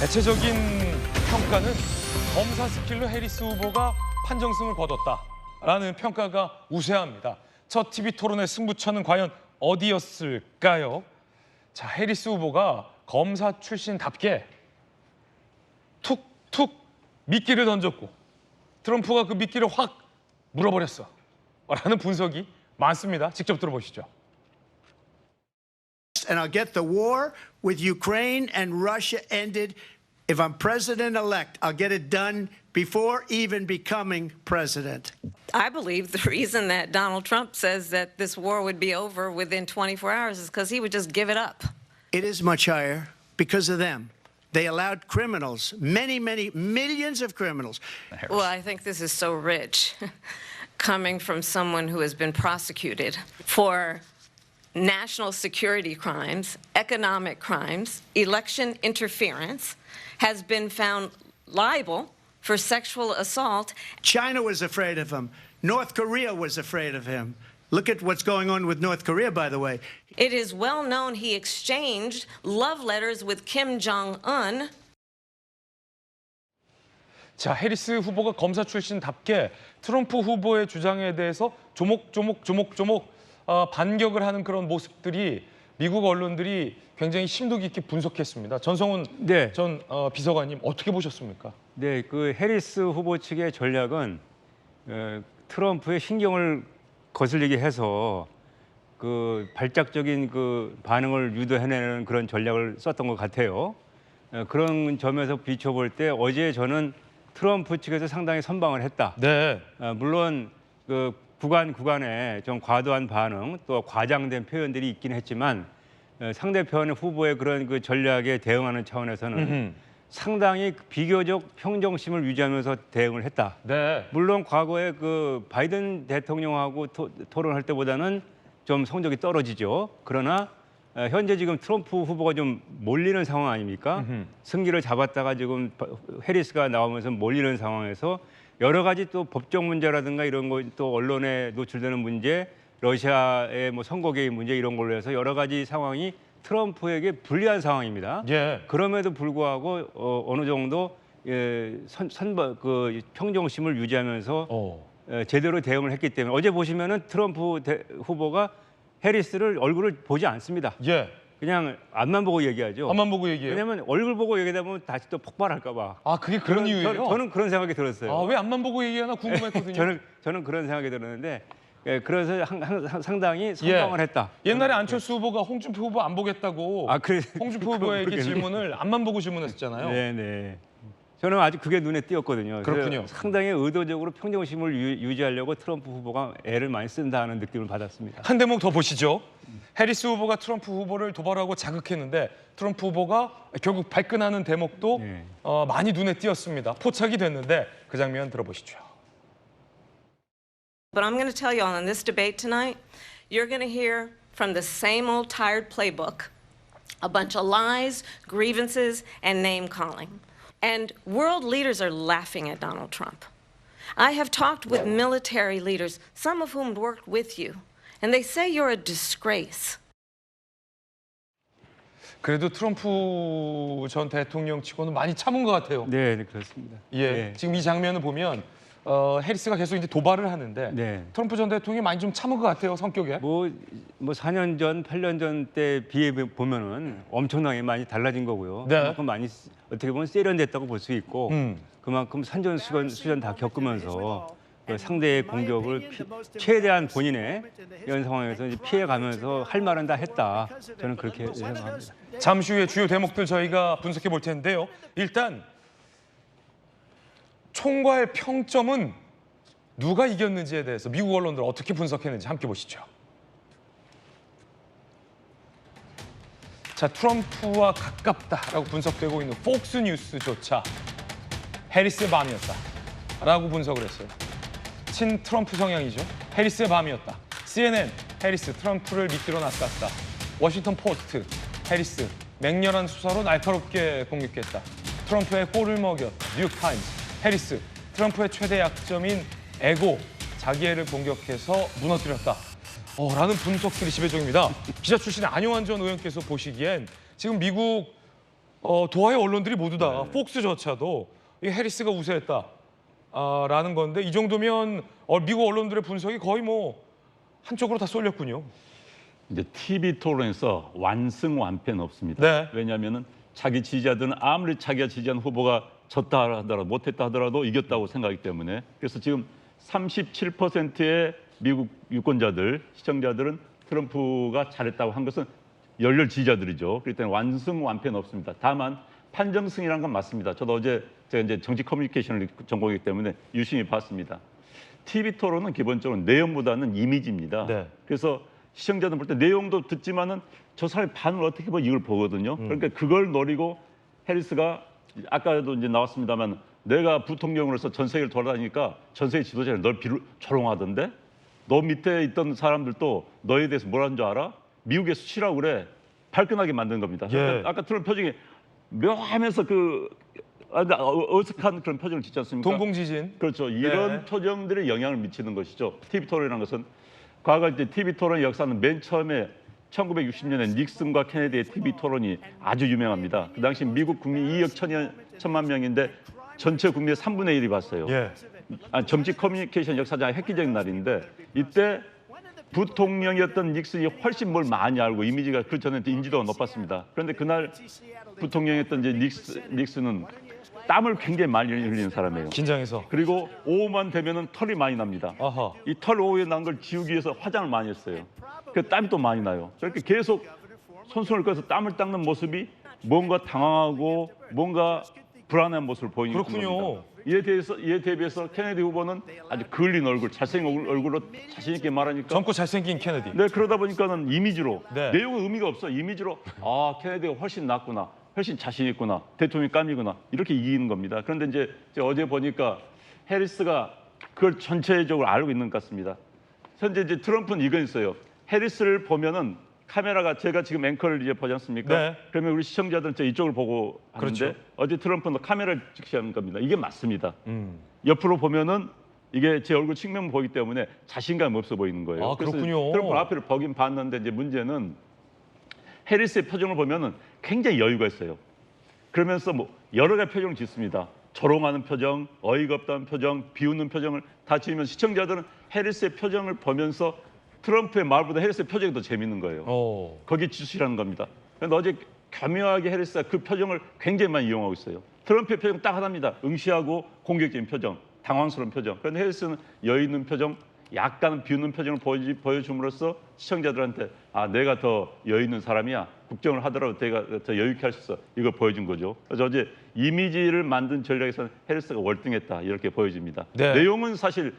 대체적인 평가는 검사 스킬로 해리스 후보가 판정승을 거뒀다라는 평가가 우세합니다. 첫 TV 토론의 승부처는 과연 어디였을까요? 자, 해리스 후보가 검사 출신답게 툭툭 미끼를 던졌고 트럼프가 그 미끼를 확 물어버렸어 라는 분석이 많습니다. 직접 들어보시죠. And I'll get the war with Ukraine and Russia ended. If I'm president-elect, I'll get it done before even becoming president. I believe the reason that Donald Trump says that this war would be over within 24 hours is because he would just give it up. It is much higher because of them. They allowed criminals, many millions of criminals. Well, I think this is so rich coming from someone who has been prosecuted for national security crimes, economic crimes, election interference, has been found liable for sexual assault. China was afraid of him. North Korea was afraid of him. Look at what's going on with North Korea, by the way. It is well known he exchanged love letters with Kim Jong-un. 자, 해리스 후보가 검사 출신답게 트럼프 후보의 주장에 대해서 조목조목 반격을 하는 그런 모습들이 미국 언론들이 굉장히 심도 깊게 분석했습니다. 전성훈 전 비서관님 어떻게 보셨습니까? 네, 그 해리스 후보 측의 전략은 트럼프의 신경을 거슬리게 해서 그 발작적인 그 반응을 유도해내는 그런 전략을 썼던 것 같아요. 그런 점에서 비춰볼 때 어제 저는 트럼프 측에서 상당히 선방을 했다. 네. 물론 그 구간에 좀 과도한 반응 또 과장된 표현들이 있긴 했지만 상대편 후보의 그런 그 전략에 대응하는 차원에서는 상당히 비교적 평정심을 유지하면서 대응을 했다. 네. 물론 과거에 그 바이든 대통령하고 토론할 때보다는 좀 성적이 떨어지죠. 그러나 현재 지금 트럼프 후보가 좀 몰리는 상황 아닙니까? 승기를 잡았다가 지금 해리스가 나오면서 몰리는 상황에서 여러 가지 또 법적 문제라든가 이런 거 또 언론에 노출되는 문제, 러시아의 뭐 선거 개입 문제 이런 걸로 해서 여러 가지 상황이 트럼프에게 불리한 상황입니다. 예. 그럼에도 불구하고 어느 정도 그 평정심을 유지하면서 제대로 대응을 했기 때문에 어제 보시면은 트럼프 후보가 해리스를 얼굴을 보지 않습니다. 예. 그냥 앞만 보고 얘기하죠. 앞만 보고 얘기해요? 왜냐하면 얼굴 보고 얘기하다 보면 다시 또 폭발할까 봐. 아, 그게 그런 이유예요? 저는 그런 생각이 들었어요. 아, 왜 앞만 보고 얘기하나 궁금했거든요. 저는 그런 생각이 들었는데 그래서 상당히 선방을 했다. 옛날에 안철수 후보가 홍준표 후보 안 보겠다고 홍준표 후보에게 질문을 앞만 보고 질문했었잖아요. 네네. 저는 아직 그게 눈에 띄었거든요. 그렇군요. 상당히 의도적으로 평정심을 유지하려고 트럼프 후보가 애를 많이 쓴다는 느낌을 받았습니다. 한 대목 더 보시죠. 해리스 후보가 트럼프 후보를 도발하고 자극했는데 트럼프 후보가 결국 발끈하는 대목도 많이 눈에 띄었습니다. 포착이 됐는데 그 장면 들어보시죠. But I'm going to tell you all in this debate tonight, you're going to hear from the same old tired playbook, a bunch of lies, grievances, and name-calling. And world leaders are laughing at Donald Trump. I have talked with military leaders, some of whom worked with you, and they say you're a disgrace. 그래도 트럼프 전 대통령 치고는 많이 참은 것 같아요. 네, 그렇습니다. 예, 지금 이 장면을 보면 해리스가 계속 이제 도발을 하는데 트럼프 전 대통령이 많이 좀 참은 것 같아요, 성격에. 뭐 4년 전, 8년 전 때 비해 보면은 엄청나게 많이 달라진 거고요. 그만큼 많이 어떻게 보면 세련됐다고 볼 수 있고 그만큼 산전수전 다 겪으면서 그 상대의 공격을 최대한 본인의 이런 상황에서 이제 피해가면서 할 말은 다 했다. 저는 그렇게 생각합니다. 잠시 후에 주요 대목들 저희가 분석해 볼 텐데요. 일단 총괄 평점은 누가 이겼는지에 대해서 미국 언론들 어떻게 분석했는지 함께 보시죠. 자, 트럼프와 가깝다라고 분석되고 있는 폭스뉴스조차 해리스의 밤이었다라고 분석을 했어요. 친 트럼프 성향이죠. 해리스의 밤이었다. CNN, 해리스, 트럼프를 미끼로 낚았다. 워싱턴 포스트, 해리스, 맹렬한 수사로 날카롭게 공격했다. 트럼프의 꼴을 먹였다. 뉴욕타임스, 해리스, 트럼프의 최대 약점인 에고, 자기애를 공격해서 무너뜨렸다. 라는 분석들이 지배적입니다. 기자 출신의 안용환 전 의원께서 보시기엔 지금 미국 도하의 언론들이 모두 다 폭스조차도 이 해리스가 우세했다. 라는 건데 이 정도면 미국 언론들의 분석이 거의 뭐 한쪽으로 다 쏠렸군요. 이제 TV 토론에서 완승완패는 없습니다. 네. 왜냐하면은 자기 지지자들은 아무리 자기가 지지한 후보가 졌다 하더라도 못했다 하더라도 이겼다고 생각하기 때문에 그래서 지금 37%의 미국 유권자들, 시청자들은 트럼프가 잘했다고 한 것은 열렬 지지자들이죠. 그렇기 때문에 완승완패는 없습니다. 다만 판정승이라는 건 맞습니다. 저도 어제 제가 이제 정치 커뮤니케이션을 전공하기 때문에 유심히 봤습니다. TV 토론은 기본적으로 내용보다는 이미지입니다. 네. 그래서 시청자들 볼 때 내용도 듣지만은 저 사람의 반응을 어떻게 봐 이걸 보거든요. 그러니까 그걸 노리고 해리스가 아까도 이제 나왔습니다만 내가 부통령으로서 전 세계를 돌아다니니까 전 세계 지도자를 널 조롱하던데 너 밑에 있던 사람들도 너에 대해서 뭐라는 줄 알아? 미국의 수치라고 그래. 발끈하게 만든 겁니다. 예. 아까 트럼프 표정이 묘하면서 어색한 그런 표정을 짓지 않습니까? 동공지진. 그렇죠. 이런 네. 표정들이 영향을 미치는 것이죠. TV 토론이라는 것은 과거 이제 TV 토론 역사는 맨 처음에 1960년에 닉슨과 케네디의 TV 토론이 아주 유명합니다. 그 당시 미국 국민 2억 1천만 명인데 전체 국민의 3분의 1이 봤어요. 예. 정치 커뮤니케이션 역사상 획기적인 날인데 이때 부통령이었던 닉슨이 훨씬 뭘 많이 알고 이미지가 그 전에 인지도가 높았습니다. 그런데 그날 부통령이었던 이제 닉슨은 땀을 굉장히 많이 흘리는 사람이에요. 긴장해서. 그리고 오후만 되면은 털이 많이 납니다. 아하. 이 털 오후에 난 걸 지우기 위해서 화장을 많이 했어요. 그 땀이 또 많이 나요. 저렇게 계속 손수건을 꺼서 땀을 닦는 모습이 뭔가 당황하고 뭔가 불안한 모습을 보이는 그렇군요. 겁니다. 이에 대비해서 케네디 후보는 아주 그을린 얼굴, 잘생긴 얼굴로 자신 있게 말하니까 젊고 잘생긴 케네디. 네, 그러다 보니까는 이미지로 네. 내용은 의미가 없어. 이미지로 케네디가 훨씬 낫구나. 훨씬 자신 있구나. 대통령이 깜이구나. 이렇게 이기는 겁니다. 그런데 이제 어제 보니까 해리스가 그걸 전체적으로 알고 있는 것 같습니다. 현재 이제 트럼프는 이건 있어요. 해리스를 보면은 카메라가 제가 지금 앵커를 이제 보지 않습니까? 네. 그러면 우리 시청자들은 저 이쪽을 보고 하는데 그렇죠. 어제 트럼프는 카메라를 직시하는 겁니다. 이게 맞습니다. 옆으로 보면은 이게 제 얼굴 측면 보기 때문에 자신감 없어 보이는 거예요. 아, 그래서 그렇군요. 트럼프 앞을 보긴 봤는데 이제 문제는 해리스의 표정을 보면은 굉장히 여유가 있어요. 그러면서 뭐 여러 가지 표정을 짓습니다. 조롱하는 표정, 어이가 없다는 표정, 비웃는 표정을 다 지으면 시청자들은 해리스의 표정을 보면서 트럼프의 말보다 해리스의 표정이 더 재밌는 거예요. 거기 지수라는 겁니다. 그런데 어제 교묘하게 해리스가 그 표정을 굉장히 많이 이용하고 있어요. 트럼프의 표정 딱 하나입니다. 응시하고 공격적인 표정, 당황스러운 표정. 그런데 해리스는 여유 있는 표정, 약간 비웃는 표정을 보여줌으로써 시청자들한테 내가 더 여유 있는 사람이야. 국정을 하더라도 내가 더 여유 있게 할 수 있어. 이걸 보여준 거죠. 그래서 어제 이미지를 만든 전략에서는 해리스가 월등했다. 이렇게 보여집니다. 네. 내용은 사실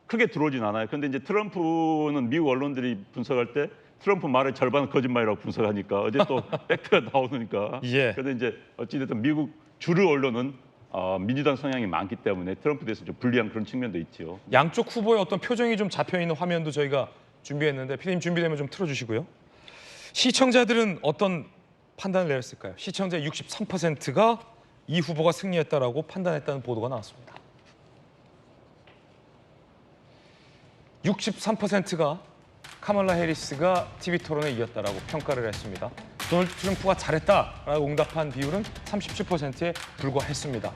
크게 들어오진 않아요. 그런데 이제 트럼프는 미국 언론들이 분석할 때 트럼프 말의 절반은 거짓말이라고 분석하니까 어제 또 팩트가 나오니까. 예. 그런데 이제 어찌됐든 미국 주류 언론은 민주당 성향이 많기 때문에 트럼프에 대해서 좀 불리한 그런 측면도 있죠. 양쪽 후보의 어떤 표정이 좀 잡혀 있는 화면도 저희가 준비했는데 피디님 준비되면 좀 틀어주시고요. 시청자들은 어떤 판단을 내렸을까요? 시청자 63%가 이 후보가 승리했다라고 판단했다는 보도가 나왔습니다. 63%가 카멀라 해리스가 TV 토론에 이겼다라고 평가를 했습니다. 도널드 트럼프가 잘했다라고 응답한 비율은 37%에 불과했습니다.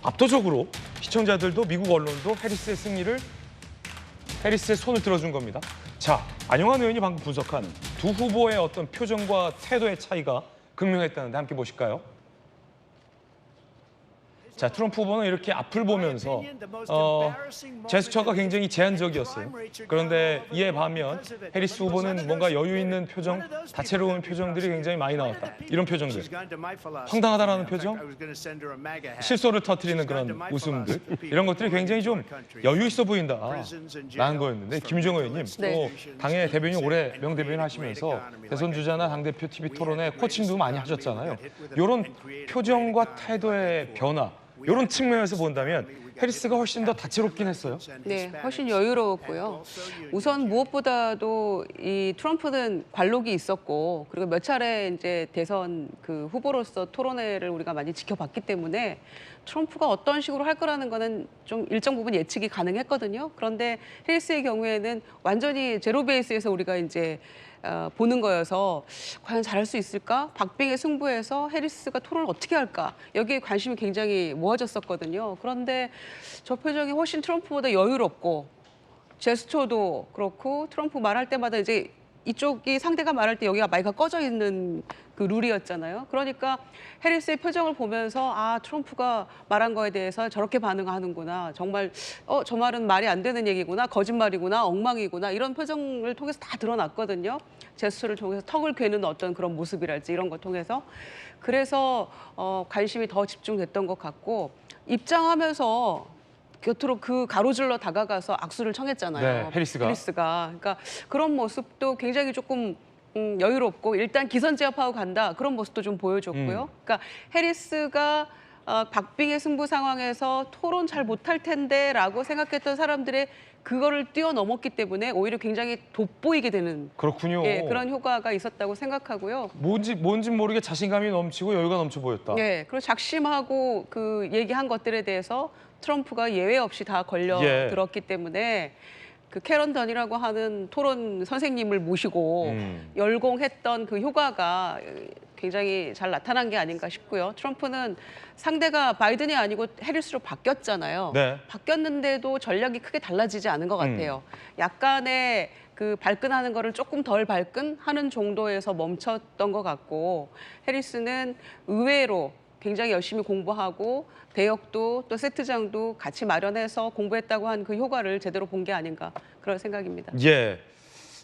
압도적으로 시청자들도 미국 언론도 해리스의 승리를 해리스의 손을 들어준 겁니다. 자, 안영환 의원이 방금 분석한 두 후보의 어떤 표정과 태도의 차이가 극명했다는데 함께 보실까요? 자, 트럼프 후보는 이렇게 앞을 보면서 제스처가 굉장히 제한적이었어요. 그런데 이에 반면 해리스 후보는 뭔가 여유 있는 표정, 다채로운 표정들이 굉장히 많이 나왔다. 이런 표정들. 황당하다라는 표정, 실소를 터뜨리는 그런 웃음들, 이런 것들이 굉장히 좀 여유 있어 보인다라는 거였는데 김유정 의원님, 또 당의 대변인 올해 명대변인 하시면서 대선 주자나 당대표 TV 토론에 코칭도 많이 하셨잖아요. 이런 표정과 태도의 변화, 이런 측면에서 본다면 해리스가 훨씬 더 다채롭긴 했어요. 네, 훨씬 여유로웠고요. 우선 무엇보다도 이 트럼프는 관록이 있었고 그리고 몇 차례 이제 대선 그 후보로서 토론회를 우리가 많이 지켜봤기 때문에 트럼프가 어떤 식으로 할 거라는 거는 좀 일정 부분 예측이 가능했거든요. 그런데 해리스의 경우에는 완전히 제로 베이스에서 우리가 이제 보는 거여서 과연 잘할 수 있을까? 박빙의 승부에서 해리스가 토론을 어떻게 할까? 여기에 관심이 굉장히 모아졌었거든요. 그런데 저 표정이 훨씬 트럼프보다 여유롭고 제스처도 그렇고 트럼프 말할 때마다 이제 이쪽이 상대가 말할 때 여기가 마이크가 꺼져 있는 그 룰이었잖아요. 그러니까 해리스의 표정을 보면서 아 트럼프가 말한 거에 대해서 저렇게 반응하는구나. 정말 저 말은 말이 안 되는 얘기구나. 거짓말이구나. 엉망이구나. 이런 표정을 통해서 다 드러났거든요. 제스처를 통해서 턱을 괴는 어떤 그런 모습이랄지 이런 걸 통해서. 그래서 관심이 더 집중됐던 것 같고 입장하면서 곁으로 그 가로질러 다가가서 악수를 청했잖아요. 네, 해리스가. 그러니까 그런 모습도 굉장히 조금 여유롭고 일단 기선제압하고 간다 그런 모습도 좀 보여줬고요. 그러니까 해리스가 박빙의 승부 상황에서 토론 잘 못할 텐데라고 생각했던 사람들의 그거를 뛰어넘었기 때문에 오히려 굉장히 돋보이게 되는 그렇군요. 예, 그런 효과가 있었다고 생각하고요. 뭔지 모르게 자신감이 넘치고 여유가 넘쳐 보였다. 예, 그리고 작심하고 그 얘기한 것들에 대해서 트럼프가 예외 없이 다 걸려 예. 들었기 때문에 그 캐런 던이라고 하는 토론 선생님을 모시고 열공했던 그 효과가 굉장히 잘 나타난 게 아닌가 싶고요. 트럼프는 상대가 바이든이 아니고 해리스로 바뀌었잖아요. 네. 바뀌었는데도 전략이 크게 달라지지 않은 것 같아요. 약간의 그 발끈하는 거를 조금 덜 발끈하는 정도에서 멈췄던 것 같고 해리스는 의외로 굉장히 열심히 공부하고 대역도 또 세트장도 같이 마련해서 공부했다고 한 그 효과를 제대로 본 게 아닌가 그런 생각입니다. 예.